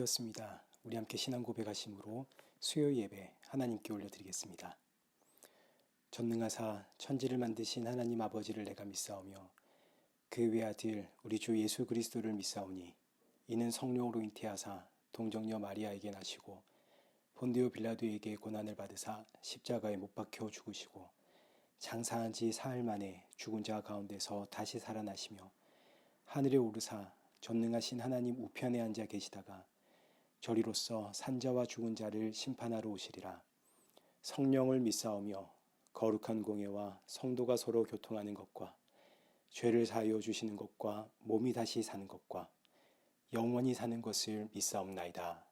되었습니다. 우리 함께 신앙 고백하심으로 수요 예배 하나님께 올려드리겠습니다. 전능하사 천지를 만드신 하나님 아버지를 내가 믿사오며 그 외아들 우리 주 예수 그리스도를 믿사오니 이는 성령으로 잉태하사 동정녀 마리아에게 나시고 본디오 빌라도에게 고난을 받으사 십자가에 못 박혀 죽으시고 장사한 지 사흘 만에 죽은 자 가운데서 다시 살아나시며 하늘에 오르사 전능하신 하나님 우편에 앉아 계시다가 저리로서 산자와 죽은 자를 심판하러 오시리라. 성령을 믿사오며 거룩한 공예와 성도가 서로 교통하는 것과 죄를 사하여 주시는 것과 몸이 다시 사는 것과 영원히 사는 것을 믿사옵나이다.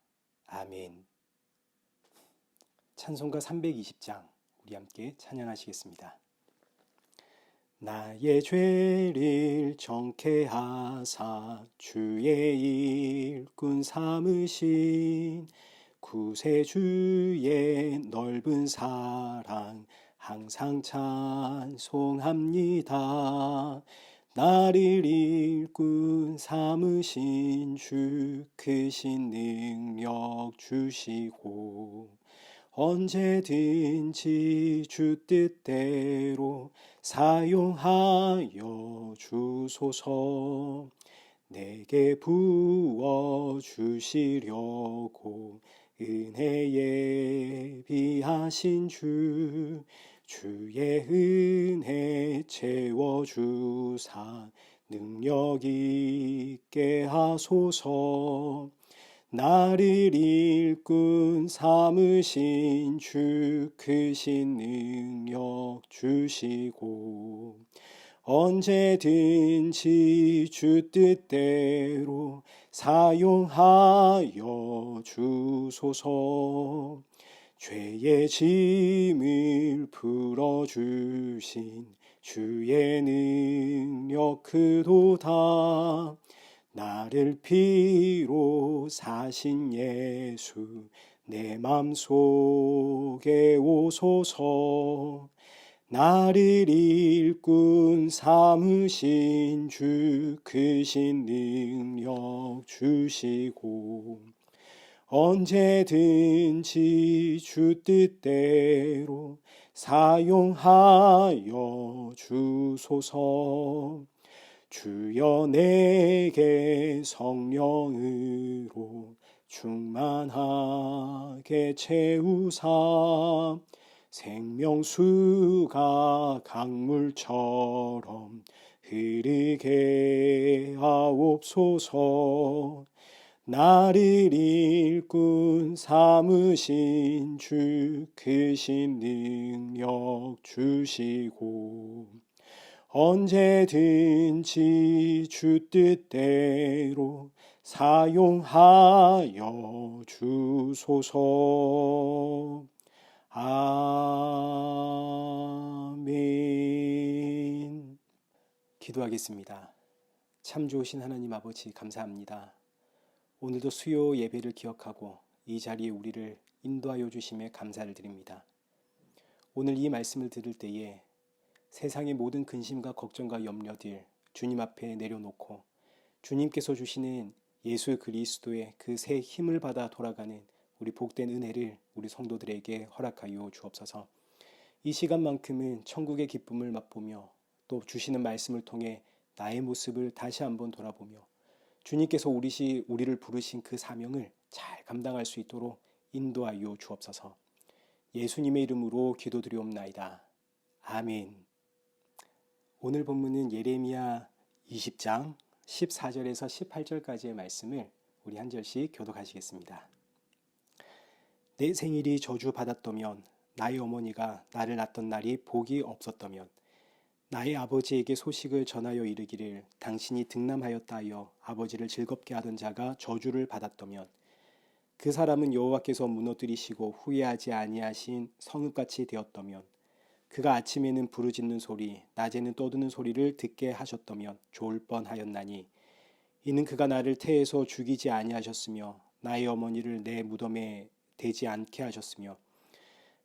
아멘. 찬송가 320장 우리 함께 찬양하시겠습니다. 나의 죄를 정케하사 주의 일꾼 삼으신 구세주의 넓은 사랑 항상 찬송합니다. 나를 일꾼 삼으신 주 크신 능력 주시고 언제든지 주 뜻대로 사용하여 주소서. 내게 부어주시려고 은혜에 비하신 주의 은혜 채워주사 능력 있게 하소서. 나를 일꾼 삼으신 주 크신 능력 주시고 언제든지 주 뜻대로 사용하여 주소서. 죄의 짐을 풀어주신 주의 능력 크도다. 나를 피로 사신 예수 내 맘속에 오소서. 나를 일꾼 삼으신 주 크신 능력 주시고 언제든지 주 뜻대로 사용하여 주소서. 주여 내게 성령으로 충만하게 채우사 생명수가 강물처럼 흐르게 하옵소서. 나를 일꾼 삼으신 주 크신 능력 주시고 언제든지 주 뜻대로 사용하여 주소서. 아멘. 기도하겠습니다. 참 좋으신 하나님 아버지 감사합니다. 오늘도 수요 예배를 기억하고 이 자리에 우리를 인도하여 주심에 감사를 드립니다. 오늘 이 말씀을 들을 때에 세상의 모든 근심과 걱정과 염려들 주님 앞에 내려놓고 주님께서 주시는 예수 그리스도의 그 새 힘을 받아 돌아가는 우리 복된 은혜를 우리 성도들에게 허락하여 주옵소서. 이 시간만큼은 천국의 기쁨을 맛보며 또 주시는 말씀을 통해 나의 모습을 다시 한번 돌아보며 주님께서 우리를 부르신 그 사명을 잘 감당할 수 있도록 인도하여 주옵소서. 예수님의 이름으로 기도드리옵나이다. 아멘. 오늘 본문은 예레미야 20장 14절에서 18절까지의 말씀을 우리 한 절씩 교독하시겠습니다. 내 생일이 저주받았더면 나의 어머니가 나를 낳던 날이 복이 없었더면 나의 아버지에게 소식을 전하여 이르기를 당신이 득남하였다 하여 아버지를 즐겁게 하던 자가 저주를 받았더면 그 사람은 여호와께서 무너뜨리시고 후회하지 아니하신 성읍같이 되었더면 그가 아침에는 부르짖는 소리 낮에는 떠드는 소리를 듣게 하셨더면 좋을 뻔하였나니 이는 그가 나를 태에서 죽이지 아니하셨으며 나의 어머니를 내 무덤에 대지 않게 하셨으며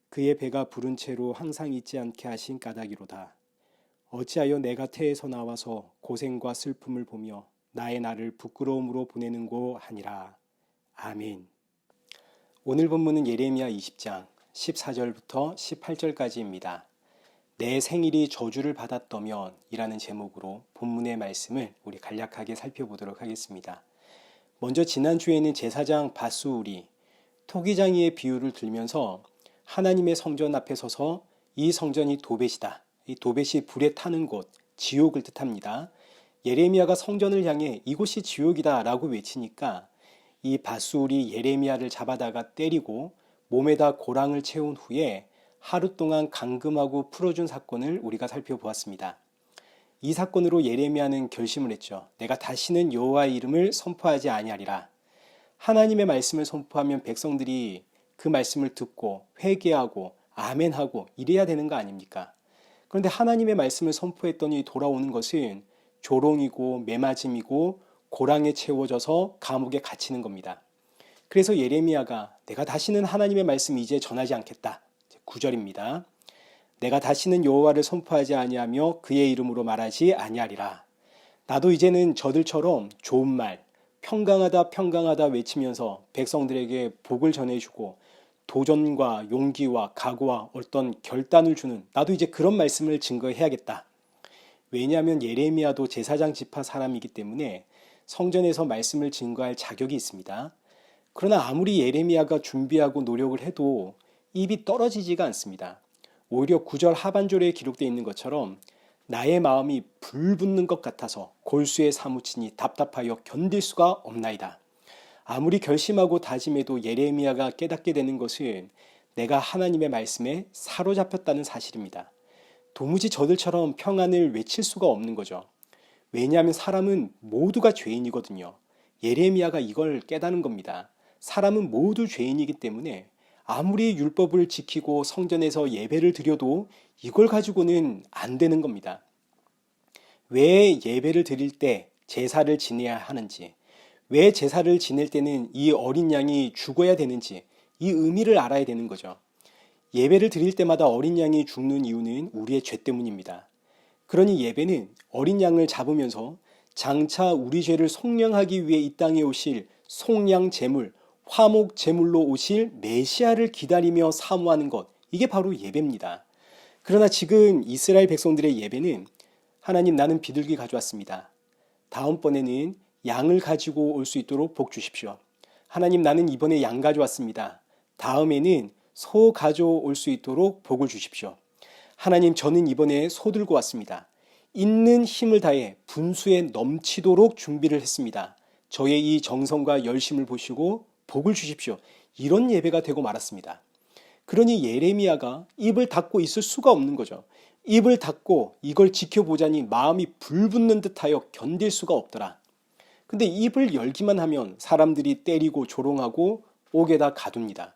그의 배가 부른 채로 항상 있지 않게 하신 까닭이로다. 어찌하여 내가 태에서 나와서 고생과 슬픔을 보며 나의 날을 부끄러움으로 보내는고 하니라. 아멘. 오늘 본문은 예레미야 20장 14절부터 18절까지입니다. 내 생일이 저주를 받았더면 이라는 제목으로 본문의 말씀을 우리 간략하게 살펴보도록 하겠습니다. 먼저 지난주에는 제사장 밧수울이 토기장이의 비유를 들면서 하나님의 성전 앞에 서서 이 성전이 도벳이다. 이 도벳이 불에 타는 곳, 지옥을 뜻합니다. 예레미야가 성전을 향해 이곳이 지옥이다 라고 외치니까 이 밧수울이 예레미야를 잡아다가 때리고 몸에다 고랑을 채운 후에 하루 동안 감금하고 풀어준 사건을 우리가 살펴보았습니다. 이 사건으로 예레미야는 결심을 했죠. 내가 다시는 여호와의 이름을 선포하지 아니하리라. 하나님의 말씀을 선포하면 백성들이 그 말씀을 듣고 회개하고 아멘하고 이래야 되는 거 아닙니까? 그런데 하나님의 말씀을 선포했더니 돌아오는 것은 조롱이고 매맞음이고 고랑에 채워져서 감옥에 갇히는 겁니다. 그래서 예레미야가 내가 다시는 하나님의 말씀 이제 전하지 않겠다. 9절입니다. 내가 다시는 여호와를 선포하지 아니하며 그의 이름으로 말하지 아니하리라. 나도 이제는 저들처럼 좋은 말, 평강하다 평강하다 외치면서 백성들에게 복을 전해주고 도전과 용기와 각오와 어떤 결단을 주는 나도 이제 그런 말씀을 증거해야겠다. 왜냐하면 예레미야도 제사장 지파 사람이기 때문에 성전에서 말씀을 증거할 자격이 있습니다. 그러나 아무리 예레미야가 준비하고 노력을 해도 입이 떨어지지가 않습니다. 오히려 9절 하반절에 기록되어 있는 것처럼 나의 마음이 불붙는 것 같아서 골수에 사무치니 답답하여 견딜 수가 없나이다. 아무리 결심하고 다짐해도 예레미야가 깨닫게 되는 것은 내가 하나님의 말씀에 사로잡혔다는 사실입니다. 도무지 저들처럼 평안을 외칠 수가 없는 거죠. 왜냐하면 사람은 모두가 죄인이거든요. 예레미야가 이걸 깨닫는 겁니다. 사람은 모두 죄인이기 때문에 아무리 율법을 지키고 성전에서 예배를 드려도 이걸 가지고는 안 되는 겁니다. 왜 예배를 드릴 때 제사를 지내야 하는지, 왜 제사를 지낼 때는 이 어린 양이 죽어야 되는지 이 의미를 알아야 되는 거죠. 예배를 드릴 때마다 어린 양이 죽는 이유는 우리의 죄 때문입니다. 그러니 예배는 어린 양을 잡으면서 장차 우리 죄를 속량하기 위해 이 땅에 오실 속량 제물, 화목 제물로 오실 메시아를 기다리며 사모하는 것, 이게 바로 예배입니다. 그러나 지금 이스라엘 백성들의 예배는 하나님 나는 비둘기 가져왔습니다. 다음번에는 양을 가지고 올 수 있도록 복 주십시오. 하나님 나는 이번에 양 가져왔습니다. 다음에는 소 가져올 수 있도록 복을 주십시오. 하나님 저는 이번에 소 들고 왔습니다. 있는 힘을 다해 분수에 넘치도록 준비를 했습니다. 저의 이 정성과 열심을 보시고 복을 주십시오. 이런 예배가 되고 말았습니다. 그러니 예레미야가 입을 닫고 있을 수가 없는 거죠. 입을 닫고 이걸 지켜보자니 마음이 불붙는 듯하여 견딜 수가 없더라. 근데 입을 열기만 하면 사람들이 때리고 조롱하고 옥에다 가둡니다.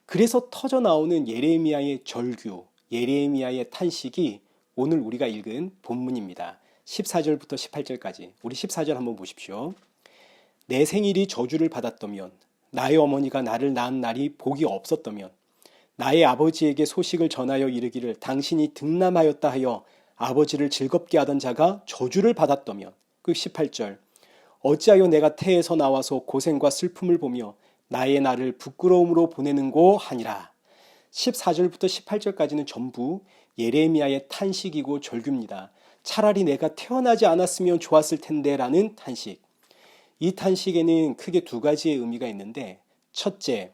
그래서 터져 나오는 예레미야의 절규, 예레미야의 탄식이 오늘 우리가 읽은 본문입니다. 14절부터 18절까지. 우리 14절 한번 보십시오. 내 생일이 저주를 받았다면, 나의 어머니가 나를 낳은 날이 복이 없었다면, 나의 아버지에게 소식을 전하여 이르기를 당신이 등남하였다 하여 아버지를 즐겁게 하던 자가 저주를 받았다면. 그 18절. 어찌하여 내가 태에서 나와서 고생과 슬픔을 보며 나의 날을 부끄러움으로 보내는고 하니라. 14절부터 18절까지는 전부 예레미야의 탄식이고 절규입니다. 차라리 내가 태어나지 않았으면 좋았을 텐데 라는 탄식. 이 탄식에는 크게 두 가지의 의미가 있는데, 첫째,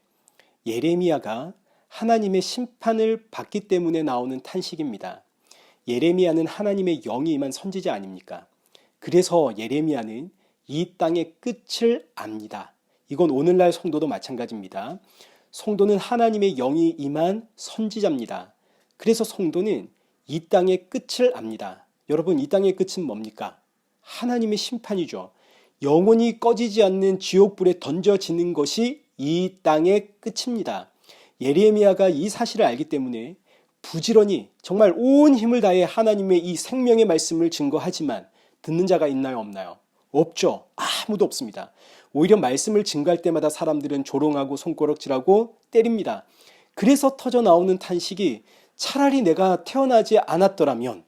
예레미야가 하나님의 심판을 받기 때문에 나오는 탄식입니다. 예레미야는 하나님의 영이 임한 선지자 아닙니까? 그래서 예레미야는 이 땅의 끝을 압니다. 이건 오늘날 성도도 마찬가지입니다. 성도는 하나님의 영이 임한 선지자입니다. 그래서 성도는 이 땅의 끝을 압니다. 여러분, 이 땅의 끝은 뭡니까? 하나님의 심판이죠. 영원히 꺼지지 않는 지옥불에 던져지는 것이 이 땅의 끝입니다. 예레미야가 이 사실을 알기 때문에 부지런히 정말 온 힘을 다해 하나님의 이 생명의 말씀을 증거하지만 듣는 자가 있나요, 없나요? 없죠. 아무도 없습니다. 오히려 말씀을 증거할 때마다 사람들은 조롱하고 손가락질하고 때립니다. 그래서 터져 나오는 탄식이 차라리 내가 태어나지 않았더라면.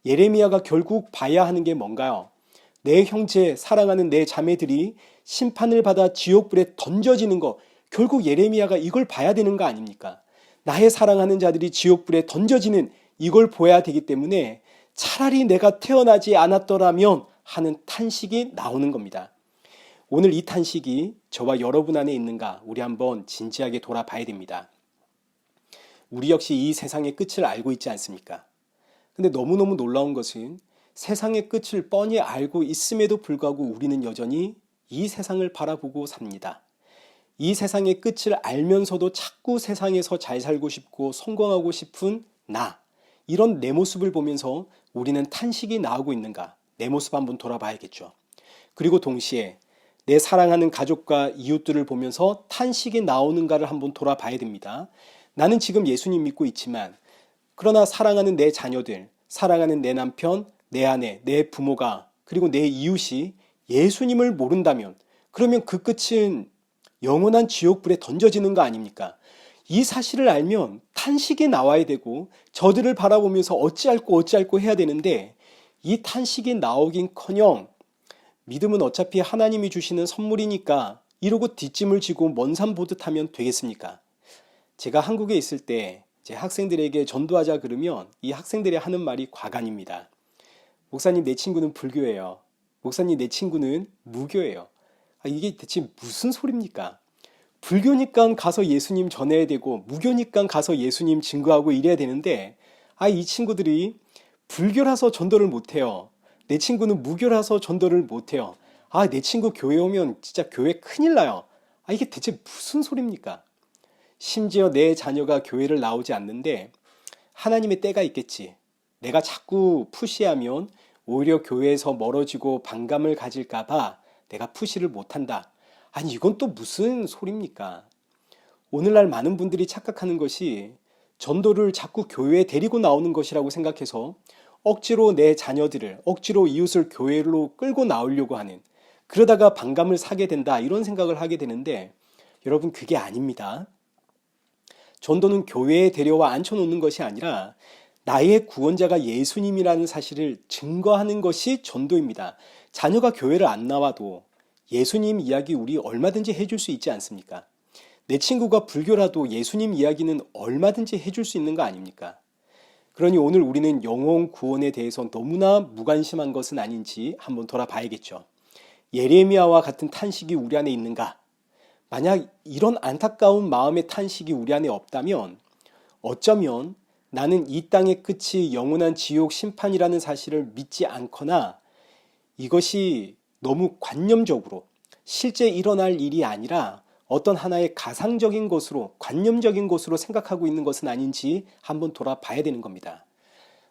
예레미야가 결국 봐야 하는 게 뭔가요? 내 형제, 사랑하는 내 자매들이 심판을 받아 지옥불에 던져지는 거, 결국 예레미야가 이걸 봐야 되는 거 아닙니까? 나의 사랑하는 자들이 지옥불에 던져지는 이걸 보아야 되기 때문에 차라리 내가 태어나지 않았더라면 하는 탄식이 나오는 겁니다. 오늘 이 탄식이 저와 여러분 안에 있는가 우리 한번 진지하게 돌아봐야 됩니다. 우리 역시 이 세상의 끝을 알고 있지 않습니까? 근데 너무너무 놀라운 것은 세상의 끝을 뻔히 알고 있음에도 불구하고 우리는 여전히 이 세상을 바라보고 삽니다. 이 세상의 끝을 알면서도 자꾸 세상에서 잘 살고 싶고 성공하고 싶은 나, 이런 내 모습을 보면서 우리는 탄식이 나오고 있는가, 내 모습 한번 돌아봐야겠죠. 그리고 동시에 내 사랑하는 가족과 이웃들을 보면서 탄식이 나오는가를 한번 돌아봐야 됩니다. 나는 지금 예수님 믿고 있지만 그러나 사랑하는 내 자녀들, 사랑하는 내 남편, 내 아내, 내 부모가 그리고 내 이웃이 예수님을 모른다면 그러면 그 끝은 영원한 지옥불에 던져지는 거 아닙니까? 이 사실을 알면 탄식이 나와야 되고 저들을 바라보면서 어찌할꼬 해야 되는데 이 탄식이 나오긴커녕 믿음은 어차피 하나님이 주시는 선물이니까 이러고 뒷짐을 지고 먼 산 보듯 하면 되겠습니까? 제가 한국에 있을 때 제 학생들에게 전도하자 그러면 이 학생들이 하는 말이 과간입니다. 목사님 내 친구는 불교예요. 목사님 내 친구는 무교예요. 이게 대체 무슨 소리입니까? 불교니까 가서 예수님 전해야 되고 무교니까 가서 예수님 증거하고 이래야 되는데 이 친구들이 불교라서 전도를 못해요. 내 친구는 무교라서 전도를 못해요. 내 친구 교회 오면 진짜 교회 큰일 나요. 이게 대체 무슨 소리입니까? 심지어 내 자녀가 교회를 나오지 않는데 하나님의 때가 있겠지. 내가 자꾸 푸시하면 오히려 교회에서 멀어지고 반감을 가질까봐 내가 푸시를 못한다. 이건 또 무슨 소리입니까? 오늘날 많은 분들이 착각하는 것이 전도를 자꾸 교회에 데리고 나오는 것이라고 생각해서 억지로 내 자녀들을, 억지로 이웃을 교회로 끌고 나오려고 하는, 그러다가 반감을 사게 된다 이런 생각을 하게 되는데 여러분 그게 아닙니다. 전도는 교회에 데려와 앉혀놓는 것이 아니라 나의 구원자가 예수님이라는 사실을 증거하는 것이 전도입니다. 자녀가 교회를 안 나와도 예수님 이야기 우리 얼마든지 해줄 수 있지 않습니까? 내 친구가 불교라도 예수님 이야기는 얼마든지 해줄 수 있는 거 아닙니까? 그러니 오늘 우리는 영혼 구원에 대해서 너무나 무관심한 것은 아닌지 한번 돌아봐야겠죠. 예레미야와 같은 탄식이 우리 안에 있는가? 만약 이런 안타까운 마음의 탄식이 우리 안에 없다면 어쩌면 나는 이 땅의 끝이 영원한 지옥 심판이라는 사실을 믿지 않거나 이것이 너무 관념적으로 실제 일어날 일이 아니라 어떤 하나의 가상적인 것으로, 관념적인 것으로 생각하고 있는 것은 아닌지 한번 돌아봐야 되는 겁니다.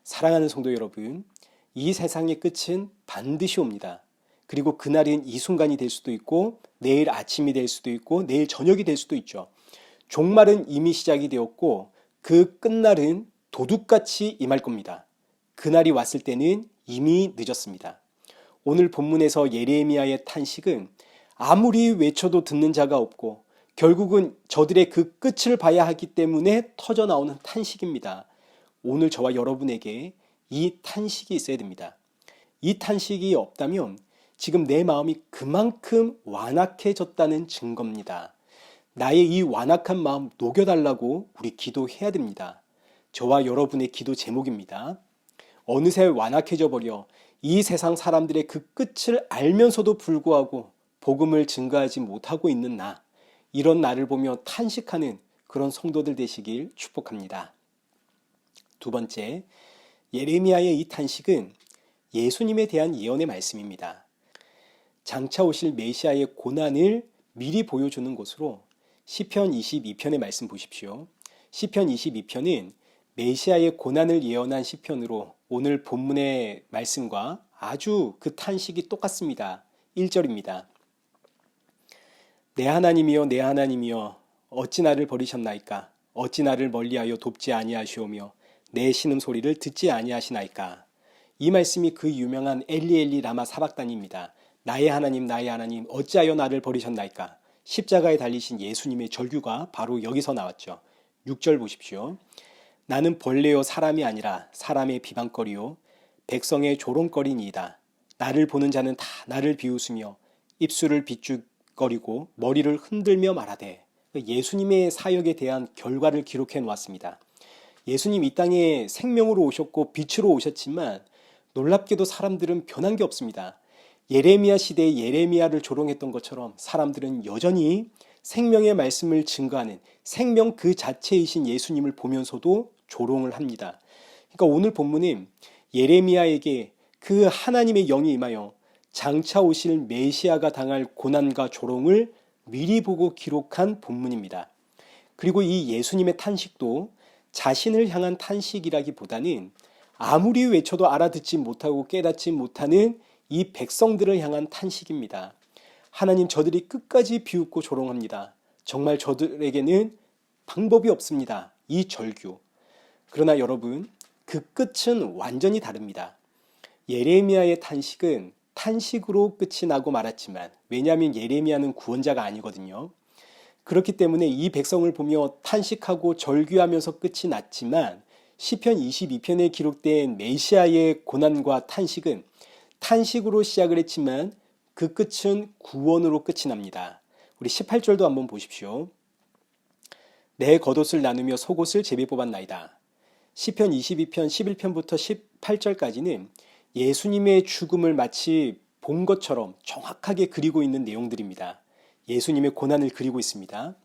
사랑하는 성도 여러분, 이 세상의 끝은 반드시 옵니다. 그리고 그날은 이 순간이 될 수도 있고 내일 아침이 될 수도 있고 내일 저녁이 될 수도 있죠. 종말은 이미 시작이 되었고 그 끝날은 도둑같이 임할 겁니다. 그날이 왔을 때는 이미 늦었습니다. 오늘 본문에서 예레미야의 탄식은 아무리 외쳐도 듣는 자가 없고 결국은 저들의 그 끝을 봐야 하기 때문에 터져나오는 탄식입니다. 오늘 저와 여러분에게 이 탄식이 있어야 됩니다. 이 탄식이 없다면 지금 내 마음이 그만큼 완악해졌다는 증거입니다. 나의 이 완악한 마음 녹여달라고 우리 기도해야 됩니다. 저와 여러분의 기도 제목입니다. 어느새 완악해져 버려 이 세상 사람들의 그 끝을 알면서도 불구하고 복음을 증거하지 못하고 있는 나, 이런 나를 보며 탄식하는 그런 성도들 되시길 축복합니다. 두 번째, 예레미야의 이 탄식은 예수님에 대한 예언의 말씀입니다. 장차 오실 메시아의 고난을 미리 보여주는 것으로 시편 22편의 말씀 보십시오. 시편 22편은 메시아의 고난을 예언한 시편으로 오늘 본문의 말씀과 아주 그 탄식이 똑같습니다. 1절입니다. 내 하나님이여 내 하나님이여 어찌 나를 버리셨나이까? 어찌 나를 멀리하여 돕지 아니하시오며 내 신음소리를 듣지 아니하시나이까? 이 말씀이 그 유명한 엘리 엘리 라마 사박단입니다. 나의 하나님 어찌하여 나를 버리셨나이까? 십자가에 달리신 예수님의 절규가 바로 여기서 나왔죠. 6절 보십시오. 나는 벌레요 사람이 아니라 사람의 비방거리요 백성의 조롱거리니이다. 나를 보는 자는 다 나를 비웃으며 입술을 비죽거리고 머리를 흔들며 말하되, 예수님의 사역에 대한 결과를 기록해 놓았습니다. 예수님 이 땅에 생명으로 오셨고 빛으로 오셨지만 놀랍게도 사람들은 변한 게 없습니다. 예레미야 시대에 예레미야를 조롱했던 것처럼 사람들은 여전히 생명의 말씀을 증거하는 생명 그 자체이신 예수님을 보면서도 조롱을 합니다. 그러니까 오늘 본문은 예레미야에게 그 하나님의 영이 임하여 장차 오실 메시아가 당할 고난과 조롱을 미리 보고 기록한 본문입니다. 그리고 이 예수님의 탄식도 자신을 향한 탄식이라기보다는 아무리 외쳐도 알아듣지 못하고 깨닫지 못하는 이 백성들을 향한 탄식입니다. 하나님, 저들이 끝까지 비웃고 조롱합니다. 정말 저들에게는 방법이 없습니다. 이 절규. 그러나 여러분, 그 끝은 완전히 다릅니다. 예레미야의 탄식은 탄식으로 끝이 나고 말았지만, 왜냐하면 예레미야는 구원자가 아니거든요. 그렇기 때문에 이 백성을 보며 탄식하고 절규하면서 끝이 났지만 시편 22편에 기록된 메시아의 고난과 탄식은 탄식으로 시작을 했지만 그 끝은 구원으로 끝이 납니다. 우리 18절도 한번 보십시오. 내 겉옷을 나누며 속옷을 제비 뽑았나이다. 시편 22편 11편부터 18절까지는 예수님의 죽음을 마치 본 것처럼 정확하게 그리고 있는 내용들입니다. 예수님의 고난을 그리고 있습니다.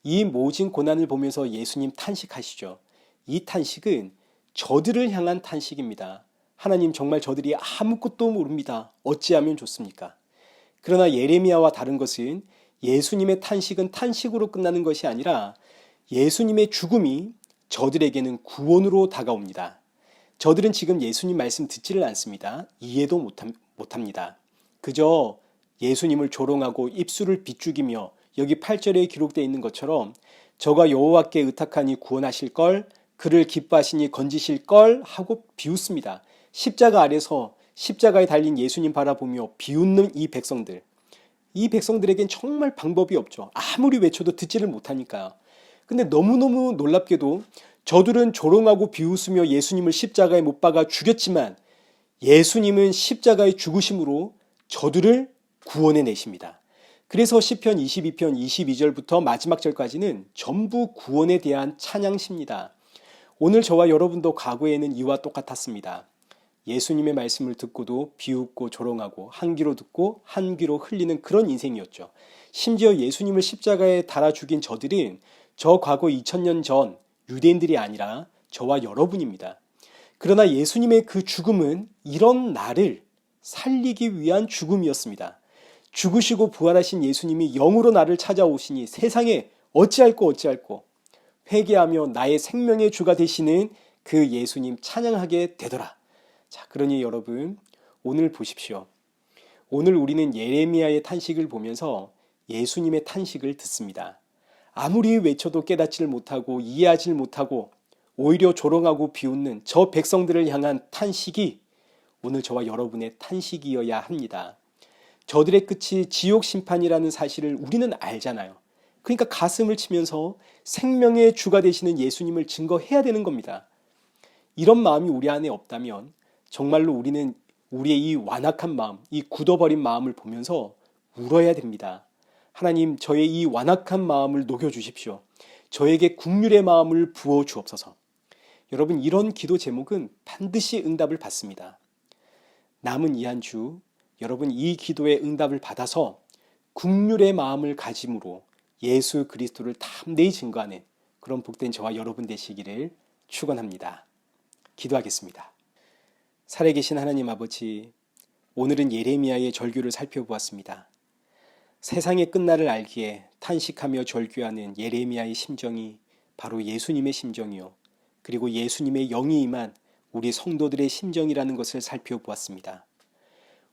이 모진 고난을 보면서 예수님 탄식하시죠. 이 탄식은 저들을 향한 탄식입니다. 하나님, 정말 저들이 아무것도 모릅니다. 어찌하면 좋습니까? 그러나 예레미야와 다른 것은 예수님의 탄식은 탄식으로 끝나는 것이 아니라 예수님의 죽음이 저들에게는 구원으로 다가옵니다. 저들은 지금 예수님 말씀 듣지를 않습니다. 이해도 못합니다. 그저 예수님을 조롱하고 입술을 비죽이며 여기 8절에 기록되어 있는 것처럼 저가 여호와께 의탁하니 구원하실 걸, 그를 기뻐하시니 건지실 걸 하고 비웃습니다. 십자가 아래서 십자가에 달린 예수님 바라보며 비웃는 이 백성들. 이 백성들에겐 정말 방법이 없죠. 아무리 외쳐도 듣지를 못하니까요. 근데 너무너무 놀랍게도 저들은 조롱하고 비웃으며 예수님을 십자가에 못 박아 죽였지만 예수님은 십자가의 죽으심으로 저들을 구원해 내십니다. 그래서 시편 22편 22절부터 마지막 절까지는 전부 구원에 대한 찬양시입니다. 오늘 저와 여러분도 과거에는 이와 똑같았습니다. 예수님의 말씀을 듣고도 비웃고 조롱하고 한 귀로 듣고 한 귀로 흘리는 그런 인생이었죠. 심지어 예수님을 십자가에 달아 죽인 저들은 저 과거 2000년 전 유대인들이 아니라 저와 여러분입니다. 그러나 예수님의 그 죽음은 이런 나를 살리기 위한 죽음이었습니다. 죽으시고 부활하신 예수님이 영으로 나를 찾아오시니 세상에 어찌할꼬 회개하며 나의 생명의 주가 되시는 그 예수님 찬양하게 되더라. 자, 그러니 여러분, 오늘 보십시오. 오늘 우리는 예레미야의 탄식을 보면서 예수님의 탄식을 듣습니다. 아무리 외쳐도 깨닫지를 못하고 이해하지를 못하고 오히려 조롱하고 비웃는 저 백성들을 향한 탄식이 오늘 저와 여러분의 탄식이어야 합니다. 저들의 끝이 지옥 심판이라는 사실을 우리는 알잖아요. 그러니까 가슴을 치면서 생명의 주가 되시는 예수님을 증거해야 되는 겁니다. 이런 마음이 우리 안에 없다면 정말로 우리는 우리의 이 완악한 마음, 이 굳어버린 마음을 보면서 울어야 됩니다. 하나님, 저의 이 완악한 마음을 녹여주십시오. 저에게 국률의 마음을 부어 주옵소서. 여러분, 이런 기도 제목은 반드시 응답을 받습니다. 남은 이 한 주 여러분 이 기도의 응답을 받아서 국률의 마음을 가짐으로 예수 그리스도를 담대히 증거하는 그런 복된 저와 여러분 되시기를 축원합니다. 기도하겠습니다. 살아계신 하나님 아버지, 오늘은 예레미야의 절규를 살펴보았습니다. 세상의 끝날을 알기에 탄식하며 절규하는 예레미야의 심정이 바로 예수님의 심정이요, 그리고 예수님의 영이 임한 우리 성도들의 심정이라는 것을 살펴보았습니다.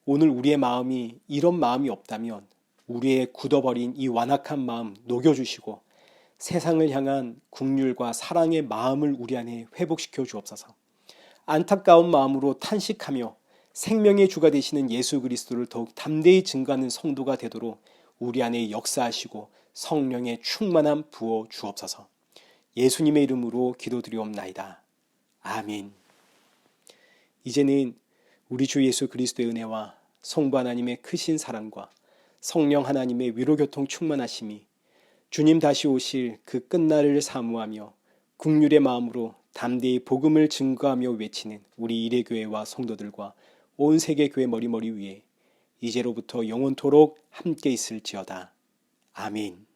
오늘 우리의 마음이 이런 마음이 없다면 우리의 굳어버린 이 완악한 마음 녹여주시고 세상을 향한 긍휼과 사랑의 마음을 우리 안에 회복시켜 주옵소서. 안타까운 마음으로 탄식하며 생명의 주가 되시는 예수 그리스도를 더욱 담대히 증거하는 성도가 되도록 우리 안에 역사하시고 성령의 충만함 부어 주옵소서. 예수님의 이름으로 기도드리옵나이다. 아멘. 이제는 우리 주 예수 그리스도의 은혜와 성부 하나님의 크신 사랑과 성령 하나님의 위로교통 충만하심이 주님 다시 오실 그 끝날을 사모하며 국률의 마음으로 담대히 복음을 증거하며 외치는 우리 이레교회와 성도들과 온 세계 교회 머리머리 위에 이제로부터 영원토록 함께 있을지어다. 아멘.